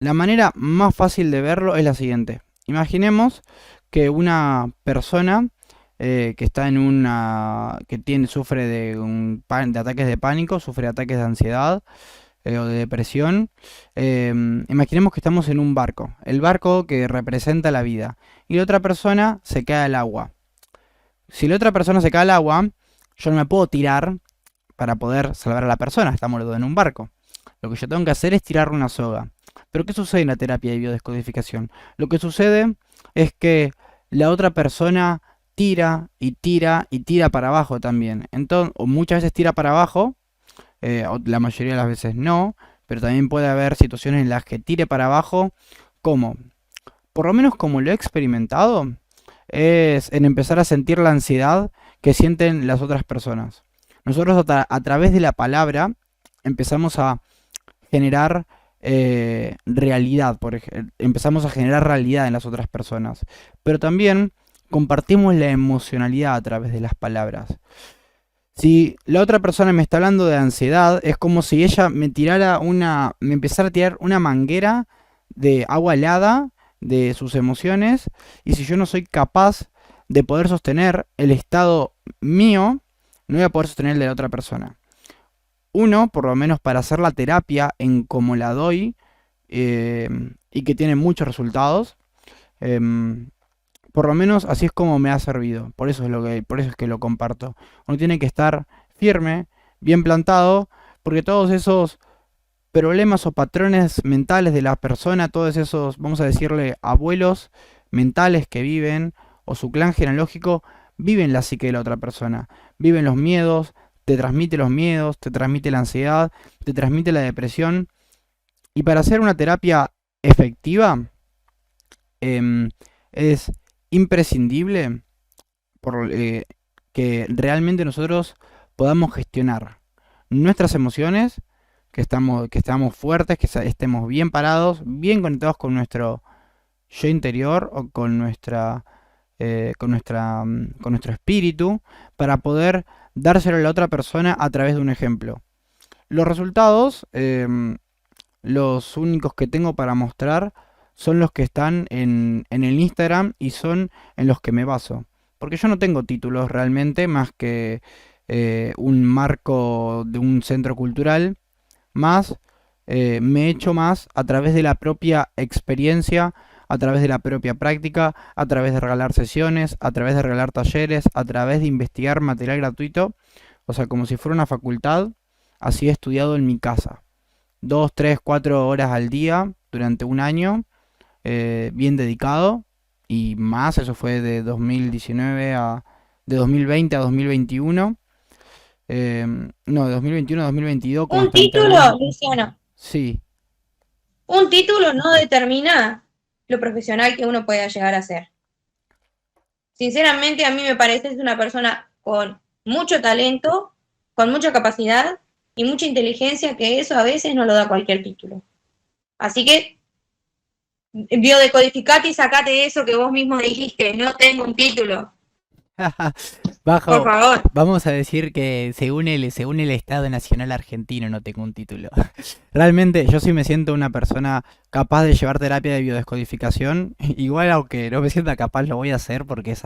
La manera más fácil de verlo es la siguiente. Imaginemos que una persona que está en sufre de ataques de pánico, sufre ataques de ansiedad o de depresión. Imaginemos que estamos en un barco, el barco que representa la vida, y la otra persona se cae al agua. Si la otra persona se cae al agua, yo no me puedo tirar para poder salvar a la persona, estamos los dos en un barco. Lo que yo tengo que hacer es tirar una soga. Pero ¿qué sucede en la terapia de biodescodificación? Lo que sucede es que la otra persona tira y tira y tira para abajo también. Entonces, o muchas veces tira para abajo, o la mayoría de las veces no, pero también puede haber situaciones en las que tire para abajo, como, por lo menos como lo he experimentado, es en empezar a sentir la ansiedad que sienten las otras personas. Nosotros a través de la palabra empezamos a generar realidad, por ejemplo, empezamos a generar realidad en las otras personas, pero también compartimos la emocionalidad a través de las palabras. Si la otra persona me está hablando de ansiedad, es como si ella me empezara a tirar una manguera de agua helada de sus emociones, y si yo no soy capaz de poder sostener el estado mío, no voy a poder sostener el de la otra persona. Uno, por lo menos para hacer la terapia en como la doy, eh, y que tiene muchos resultados, em, por lo menos así es como me ha servido. Por eso es que lo comparto. Uno tiene que estar firme, bien plantado, porque todos esos problemas o patrones mentales de la persona, todos esos, vamos a decirle, abuelos mentales que viven, o su clan genealógico, viven la psique de la otra persona. Viven los miedos, te transmite los miedos, te transmite la ansiedad, te transmite la depresión. Y para hacer una terapia efectiva, es imprescindible que realmente nosotros podamos gestionar nuestras emociones, que estamos fuertes, estemos bien parados, bien conectados con nuestro yo interior o con nuestro espíritu, para poder dárselo a la otra persona a través de un ejemplo. Los resultados, los únicos que tengo para mostrar, son los que están en el Instagram y son en los que me baso. Porque yo no tengo títulos realmente más que un marco de un centro cultural, más me he hecho más a través de la propia experiencia, a través de la propia práctica, a través de regalar sesiones, a través de regalar talleres, a través de investigar material gratuito, o sea, como si fuera una facultad, así he estudiado en mi casa. 2, 3, 4 horas al día durante un año, bien dedicado, y más, eso fue de 2019 de 2020 a 2021. No, de 2021 a 2022 como Un esta mitad del título, año. Luciano, Sí. un título no determina lo profesional que uno pueda llegar a ser. Sinceramente, a mí me pareces una persona con mucho talento, con mucha capacidad y mucha inteligencia, que eso a veces no lo da cualquier título. Así que, biodecodificate y sacate eso que vos mismo dijiste, no tengo un título, por Bajo, favor. vamos a decir que según el Estado Nacional Argentino no tengo un título. Realmente yo sí me siento una persona capaz de llevar terapia de biodescodificación. Igual aunque no me sienta capaz lo voy a hacer porque es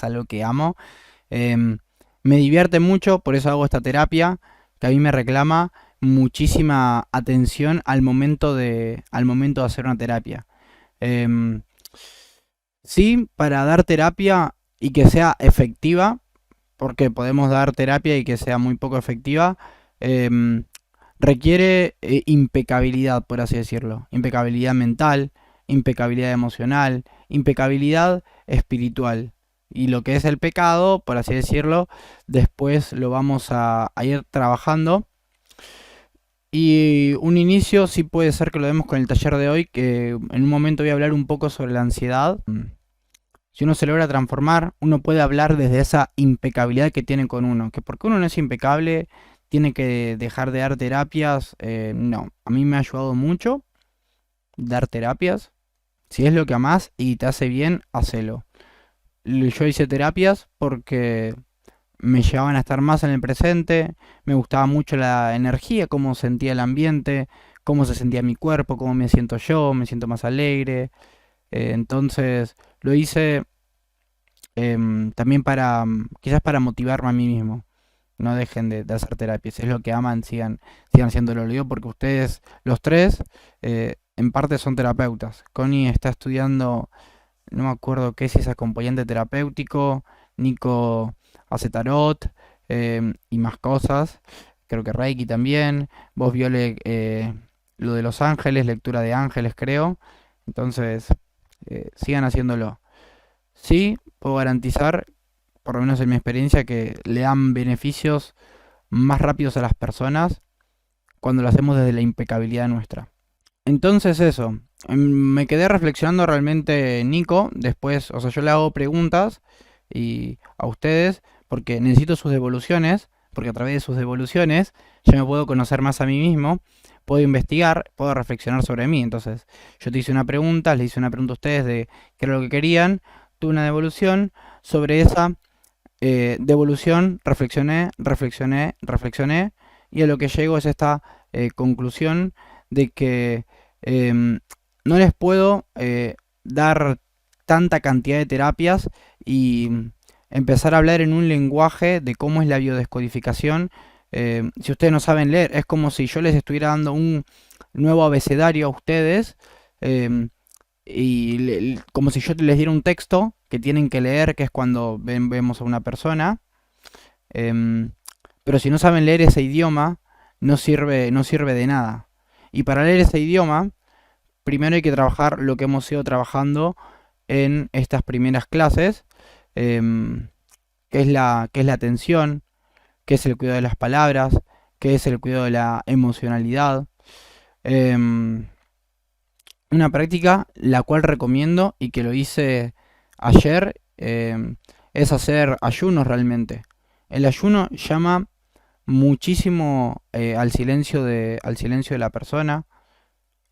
algo que amo. Em, Me divierte mucho, por eso hago esta terapia, que a mí me reclama muchísima atención al momento de hacer una terapia. Em, sí, para dar terapia y que sea efectiva, porque podemos dar terapia y que sea muy poco efectiva, em, requiere impecabilidad, por así decirlo. Impecabilidad mental, impecabilidad emocional, impecabilidad espiritual. Y lo que es el pecado, por así decirlo, después lo vamos a ir trabajando. Y un inicio sí puede ser que lo demos con el taller de hoy, que en un momento voy a hablar un poco sobre la ansiedad. Si uno se logra transformar, uno puede hablar desde esa impecabilidad que tiene con uno. Que porque uno no es impecable, tiene que dejar de dar terapias. No, a mí me ha ayudado mucho dar terapias. Si es lo que amás y te hace bien, hacelo. Yo hice terapias porque me llevaban a estar más en el presente, me gustaba mucho la energía, cómo sentía el ambiente, cómo se sentía mi cuerpo, cómo me siento yo, me siento más alegre. Entonces lo hice también para, quizás para motivarme a mí mismo. No dejen de hacer terapias, es lo que aman, sigan haciéndolo. Lo digo porque ustedes, los tres, en parte son terapeutas. Connie está estudiando, no me acuerdo qué, si es acompañante terapéutico, Nico hace tarot y más cosas, creo que Reiki también, vos Viole lo de los ángeles, lectura de ángeles creo, entonces sigan haciéndolo. Sí, puedo garantizar, por lo menos en mi experiencia, que le dan beneficios más rápidos a las personas cuando lo hacemos desde la impecabilidad nuestra. Entonces eso, me quedé reflexionando realmente, Nico, después, o sea, yo le hago preguntas y a ustedes porque necesito sus devoluciones, porque a través de sus devoluciones yo me puedo conocer más a mí mismo, puedo investigar, puedo reflexionar sobre mí. Entonces, yo te hice una pregunta, les hice una pregunta a ustedes de qué era lo que querían, tuve una devolución, sobre esa devolución reflexioné y a lo que llego es esta conclusión de que em, no les puedo dar tanta cantidad de terapias y empezar a hablar en un lenguaje de cómo es la biodescodificación. Si ustedes no saben leer, es como si yo les estuviera dando un nuevo abecedario a ustedes em, y como si yo les diera un texto que tienen que leer, que es cuando vemos a una persona. em, pero si no saben leer ese idioma, no sirve de nada. Y para leer ese idioma, primero hay que trabajar lo que hemos ido trabajando en estas primeras clases, em, que es la atención, que es el cuidado de las palabras, que es el cuidado de la emocionalidad. Em, una práctica la cual recomiendo y que lo hice ayer es hacer ayunos realmente. El ayuno llama muchísimo al silencio de la persona,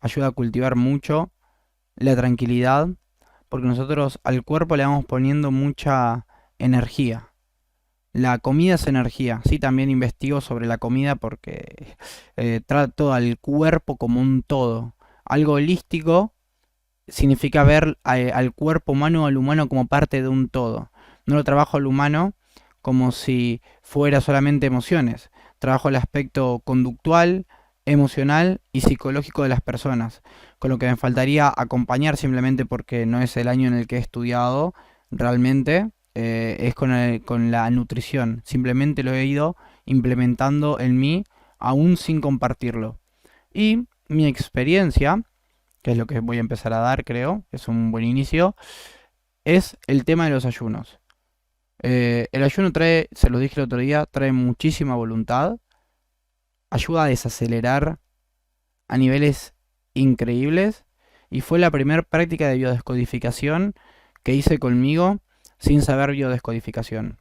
ayuda a cultivar mucho la tranquilidad, porque nosotros al cuerpo le vamos poniendo mucha energía. La comida es energía, sí, también investigo sobre la comida porque trato al cuerpo como un todo. Algo holístico significa ver al cuerpo humano o al humano como parte de un todo. No lo trabajo al humano como si fuera solamente emociones. Trabajo el aspecto conductual, emocional y psicológico de las personas. Con lo que me faltaría acompañar simplemente porque no es el año en el que he estudiado realmente, es con la nutrición. Simplemente lo he ido implementando en mí aún sin compartirlo. Y mi experiencia, que es lo que voy a empezar a dar, creo, es un buen inicio, es el tema de los ayunos. El ayuno trae, se lo dije el otro día, trae muchísima voluntad, ayuda a desacelerar a niveles increíbles y fue la primera práctica de biodescodificación que hice conmigo sin saber biodescodificación.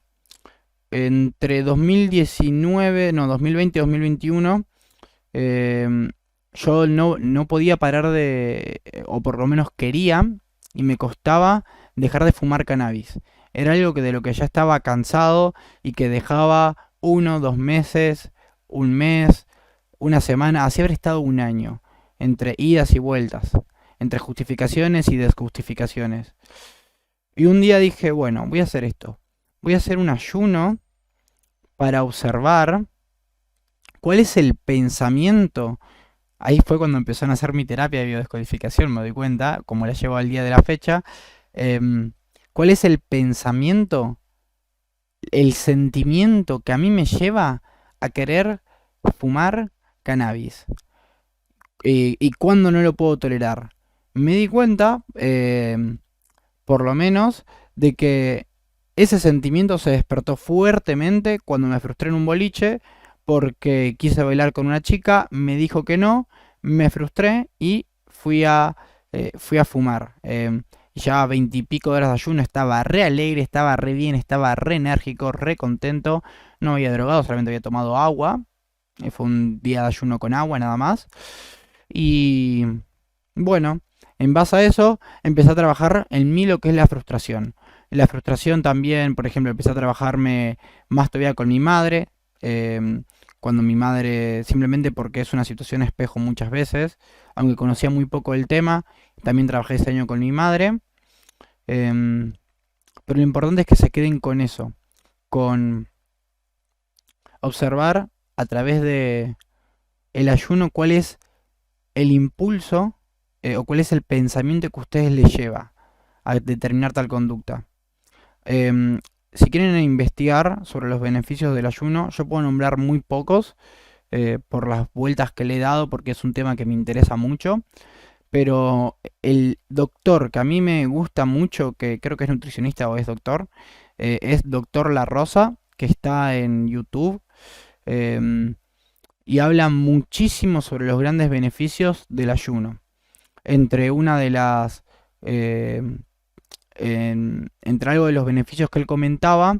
Entre 2019, no, 2020 y 2021, yo no podía parar o por lo menos quería, y me costaba dejar de fumar cannabis. Era algo de lo que ya estaba cansado y que dejaba 1, 2 meses, un mes, una semana, así habré estado un año, entre idas y vueltas, entre justificaciones y desjustificaciones. Y un día dije, bueno, voy a hacer esto. Voy a hacer un ayuno para observar cuál es el pensamiento. Ahí fue cuando empezó a hacer mi terapia de biodescodificación, me doy cuenta, como la llevo al día de la fecha, em, cuál es el pensamiento, el sentimiento que a mí me lleva a querer fumar cannabis. Y cuándo no lo puedo tolerar. Me di cuenta, por lo menos, de que ese sentimiento se despertó fuertemente cuando me frustré en un boliche porque quise bailar con una chica, me dijo que no, me frustré y fui a fumar. Y ya 20 y pico de horas de ayuno, estaba re alegre, estaba re bien, estaba re enérgico, re contento. No había drogado, solamente había tomado agua. Fue un día de ayuno con agua nada más. Y bueno, en base a eso empecé a trabajar en mí lo que es la frustración. La frustración también, por ejemplo, empecé a trabajarme más todavía con mi madre, em, cuando mi madre, simplemente porque es una situación espejo muchas veces, aunque conocía muy poco el tema, también trabajé ese año con mi madre, em, pero lo importante es que se queden con eso, con observar a través de el ayuno cuál es el impulso o cuál es el pensamiento que a ustedes les lleva a determinar tal conducta. Em, si quieren investigar sobre los beneficios del ayuno, yo puedo nombrar muy pocos por las vueltas que le he dado, porque es un tema que me interesa mucho. Pero el doctor que a mí me gusta mucho, que creo que es nutricionista o es doctor, es doctor La Rosa, que está en YouTube. em, y habla muchísimo sobre los grandes beneficios del ayuno. Entre una de las em, entre algo de los beneficios que él comentaba,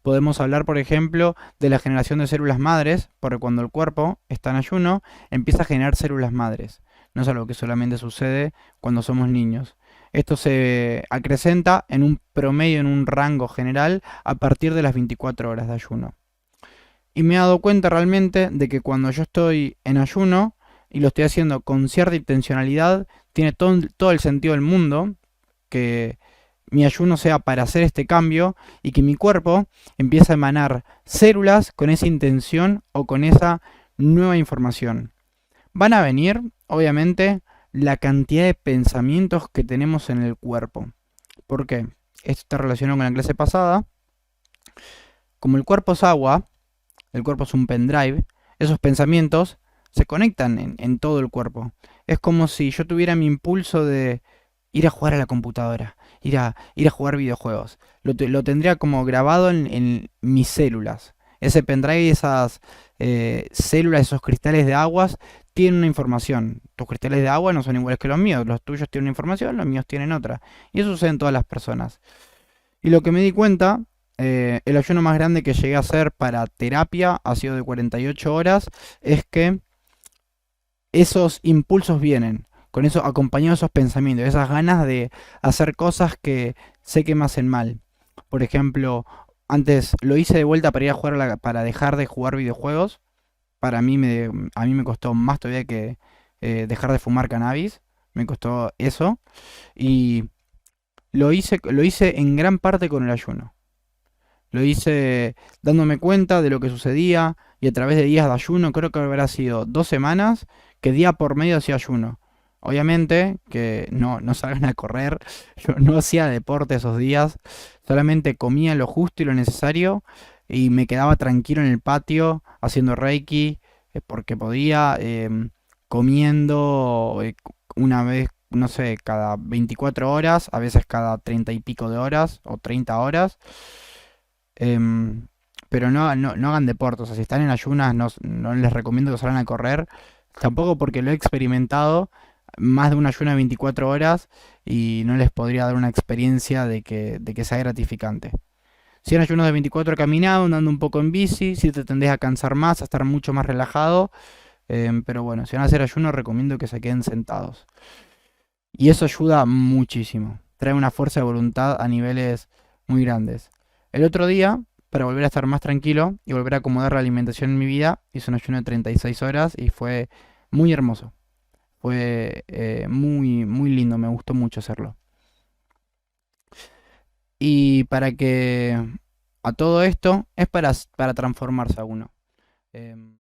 podemos hablar, por ejemplo, de la generación de células madres, porque cuando el cuerpo está en ayuno, empieza a generar células madres. No es algo que solamente sucede cuando somos niños. Esto se acrecenta en un promedio, en un rango general, a partir de las 24 horas de ayuno. Y me he dado cuenta realmente de que cuando yo estoy en ayuno y lo estoy haciendo con cierta intencionalidad, tiene todo el sentido del mundo que mi ayuno sea para hacer este cambio y que mi cuerpo empiece a emanar células con esa intención o con esa nueva información. Van a venir, obviamente, la cantidad de pensamientos que tenemos en el cuerpo. ¿Por qué? Esto está relacionado con la clase pasada. Como el cuerpo es agua, el cuerpo es un pendrive, esos pensamientos se conectan en todo el cuerpo. Es como si yo tuviera mi impulso de ir a jugar a la computadora, ir a jugar videojuegos. Lo tendría como grabado en mis células. Ese pendrive, esas células, esos cristales de aguas, tienen una información. Tus cristales de agua no son iguales que los míos. Los tuyos tienen una información, los míos tienen otra. Y eso sucede en todas las personas. Y lo que me di cuenta, el ayuno más grande que llegué a hacer para terapia ha sido de 48 horas, es que esos impulsos vienen, con eso acompañados esos pensamientos, esas ganas de hacer cosas que sé que me hacen mal. Por ejemplo, antes lo hice de vuelta para ir a jugar para dejar de jugar videojuegos. A mí me costó más todavía que dejar de fumar cannabis. Me costó eso. Y lo hice en gran parte con el ayuno. Lo hice dándome cuenta de lo que sucedía y a través de días de ayuno, creo que habrá sido 2 semanas, que día por medio hacía ayuno. Obviamente que no salgan a correr, yo no hacía deporte esos días, solamente comía lo justo y lo necesario y me quedaba tranquilo en el patio haciendo reiki porque podía, comiendo una vez, no sé, cada 24 horas, a veces cada 30 y pico de horas o 30 horas. Em, pero no hagan deporte, o sea, si están en ayunas no les recomiendo que salgan a correr, tampoco porque lo he experimentado más de un ayuno de 24 horas y no les podría dar una experiencia de que sea gratificante. Si en ayunos de 24 caminado, andando un poco en bici, si te tendés a cansar más, a estar mucho más relajado, pero bueno, si van a hacer ayuno recomiendo que se queden sentados. Y eso ayuda muchísimo, trae una fuerza de voluntad a niveles muy grandes. El otro día, para volver a estar más tranquilo y volver a acomodar la alimentación en mi vida, hice un ayuno de 36 horas y fue muy hermoso. Fue muy, muy lindo, me gustó mucho hacerlo. Y para que a todo esto es para transformarse a uno. Em,